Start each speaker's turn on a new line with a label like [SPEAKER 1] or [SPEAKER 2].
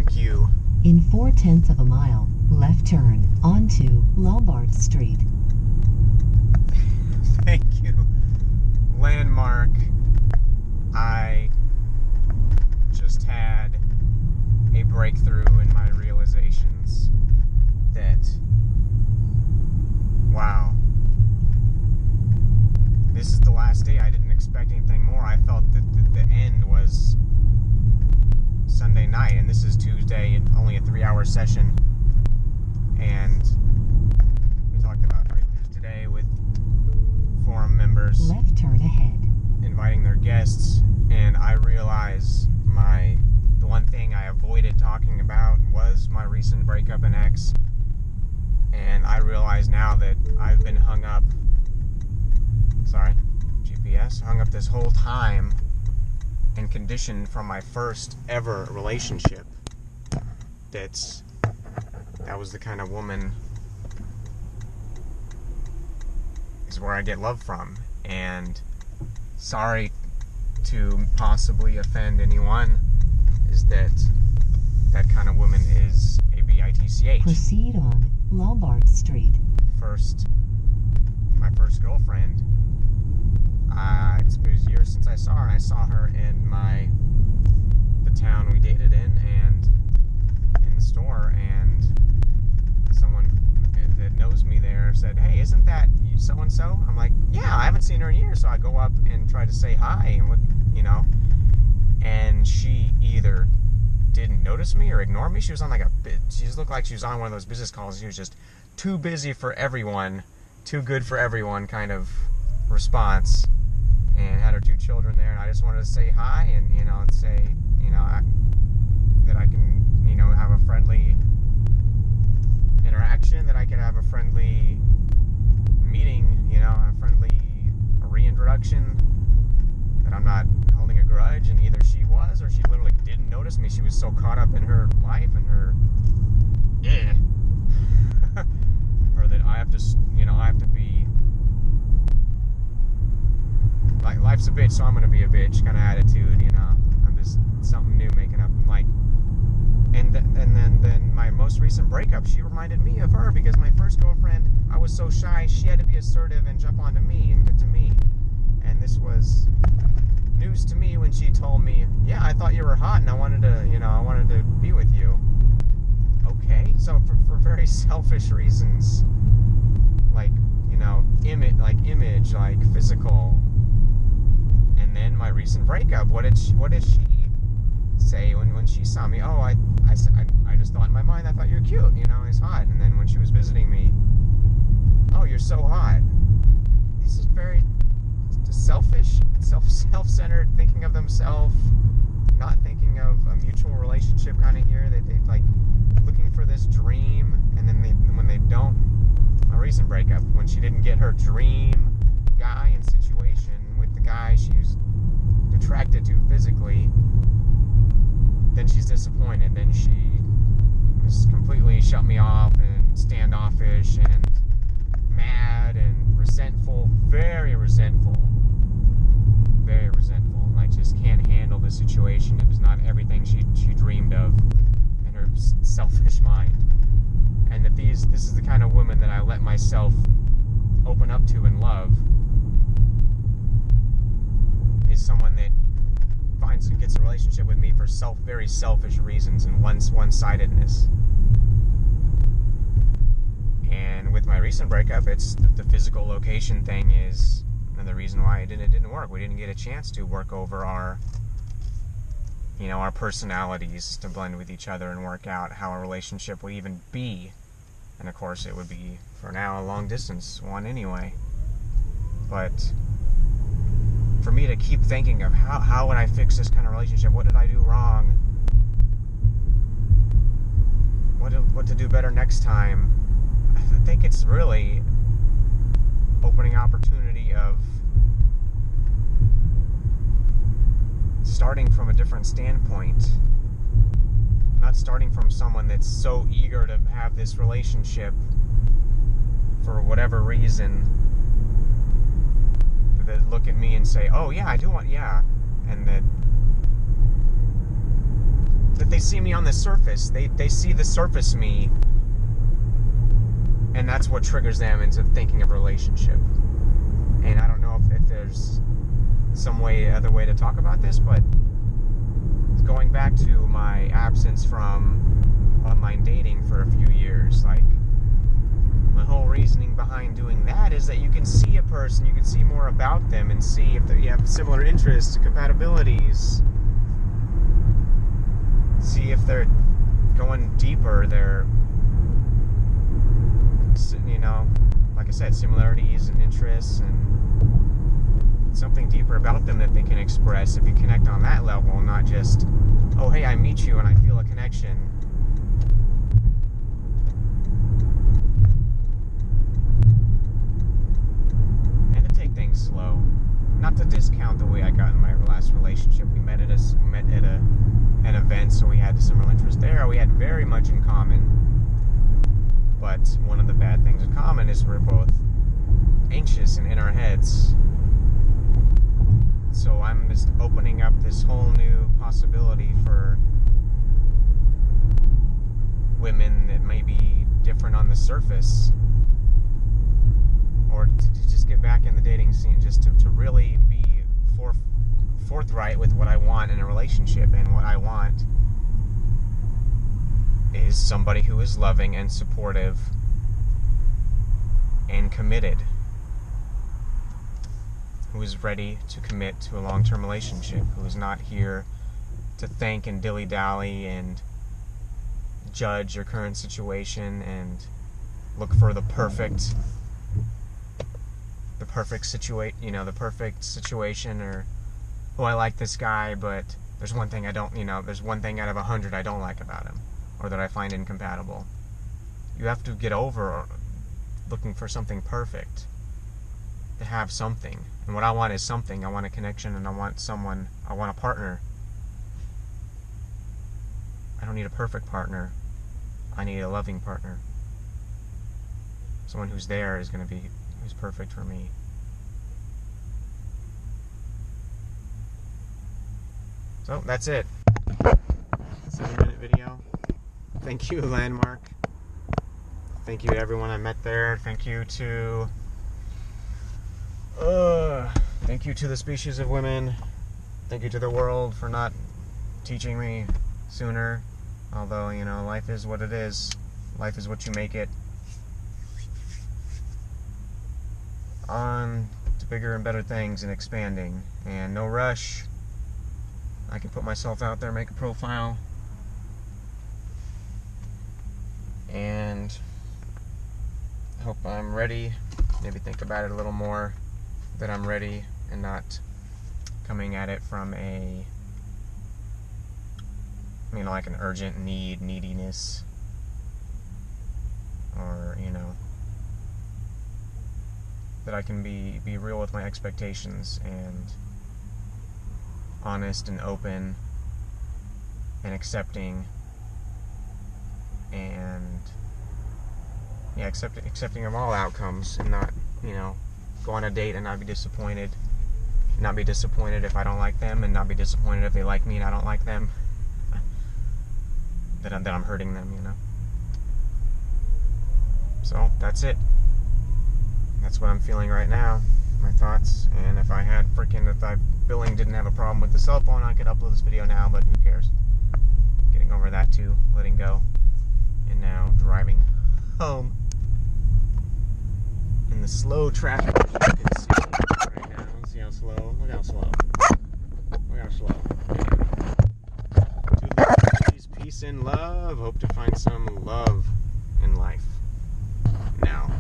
[SPEAKER 1] Thank you.
[SPEAKER 2] In 4/10 of a mile, left turn onto Lombard Street.
[SPEAKER 1] Thank you, Landmark. I just had a breakthrough in my realizations that, wow, this is the last day. I didn't expect anything more. I felt that the end was Sunday night, and this is Tuesday, and only a 3-hour session. And we talked about breakthroughs today with forum members.
[SPEAKER 2] Left turn ahead.
[SPEAKER 1] Inviting their guests, and I realized the one thing I avoided talking about was my recent breakup and ex. And I realize now that I've been hung up this whole time and conditioned from my first ever relationship. That was the kind of woman is where I get love from. And sorry to possibly offend anyone, is that kind of woman is a bitch.
[SPEAKER 2] Proceed on Lombard Street.
[SPEAKER 1] My first girlfriend, it was years since I saw her, and I saw her in the town we dated in, and in the store, and someone that knows me there said, "Hey, isn't that so-and-so?" I'm like, "Yeah, I haven't seen her in years." So I go up and try to say hi, and she either didn't notice me or ignored me. She was on she just looked like she was on one of those business calls. She was just too busy for everyone, too good for everyone kind of response, and had her 2 children there. And I just wanted to say hi and say that I can have a friendly interaction, that I could have a friendly meeting, a friendly reintroduction, that I'm not holding a grudge. And either she was, or she literally didn't notice me. She was so caught up in her life and her or that I have to be like, life's a bitch, so I'm gonna be a bitch kind of attitude. I'm just something new making up. And then my most recent breakup, she reminded me of her, because my first girlfriend, I was so shy, she had to be assertive and jump onto me and get to me. And this was news to me when she told me, "Yeah, I thought you were hot and I wanted to be with you." Okay, so for very selfish reasons, image, physical. And then my recent breakup, what did she say when she saw me? "Oh, I just thought in my mind, I thought you're cute, he's hot." And then when she was visiting me, "Oh, you're so hot." This is very selfish, self-centered, thinking of themselves, not thinking of a mutual relationship kind of here. They looking for this dream, and then when they don't, my recent breakup, when she didn't get her dream guy and situation with the guy she was attracted to physically, then she's disappointed. Then she was completely shut me off and standoffish and mad and resentful, very resentful, and just can't handle the situation. It was not everything she dreamed of in her selfish mind. And that this is the kind of woman that I let myself open up to and love, is someone that gets a relationship with me for very selfish reasons and one-sidedness. And with my recent breakup, it's the physical location thing is another reason why it didn't work. We didn't get a chance to work over our personalities to blend with each other and work out how a relationship will even be. And of course, it would be, for now, a long-distance one anyway. But for me to keep thinking of how would I fix this kind of relationship? What did I do wrong? What to do better next time? I think it's really opening opportunity of starting from a different standpoint. Not starting from someone that's so eager to have this relationship for whatever reason, that look at me and say, "Oh yeah, I do want," and that they see me on the surface. They see the surface me, and that's what triggers them into thinking of a relationship. And I don't know if there's some other way to talk about this, but going back to my absence from online dating for a few years, like, my whole reasoning behind doing that is that you can see a person, you can see more about them, and see if you have similar interests, compatibilities, see if they're going deeper, they're, you know, like I said, similarities and interests, and something deeper about them that they can express if you connect on that level, not just, oh, hey, I meet you and I feel a connection. And to take things slow. Not to discount the way I got in my last relationship. We met at an event, so we had a similar interest there. We had very much in common. But one of the bad things in common is we're both anxious and in our heads. So I'm just opening up this whole new possibility for women that may be different on the surface, or to just get back in the dating scene, just to really be forthright with what I want in a relationship. And what I want is somebody who is loving and supportive and committed, who is ready to commit to a long-term relationship, who is not here to think and dilly-dally and judge your current situation and look for the perfect situation, or, oh, I like this guy, but there's one thing there's one thing out of 100 I don't like about him, or that I find incompatible. You have to get over looking for something perfect, to have something. And what I want is something. I want a connection, and I want a partner. I don't need a perfect partner. I need a loving partner. Someone who's there who's perfect for me. So, that's it. 7-minute video. Thank you, Landmark. Thank you to everyone I met there. Thank you to the species of women. Thank you to the world for not teaching me sooner. Although, life is what it is. Life is what you make it. On to bigger and better things and expanding. And no rush. I can put myself out there, make a profile. And I hope I'm ready. Maybe think about it a little more. That I'm ready and not coming at it from like an urgent neediness, or, that I can be real with my expectations and honest and open and accepting, and accepting of all outcomes, and not, go on a date and not be disappointed. Not be disappointed if I don't like them, and not be disappointed if they like me and I don't like them. that I'm hurting them, So, that's it. That's what I'm feeling right now. My thoughts. And if billing didn't have a problem with the cell phone, I could upload this video now, but who cares? Getting over that too. Letting go. And now driving home in the slow traffic, as you can see right now. Let's see how slow. Look how slow. Look how slow. Peace and love. Hope to find some love in life. Now.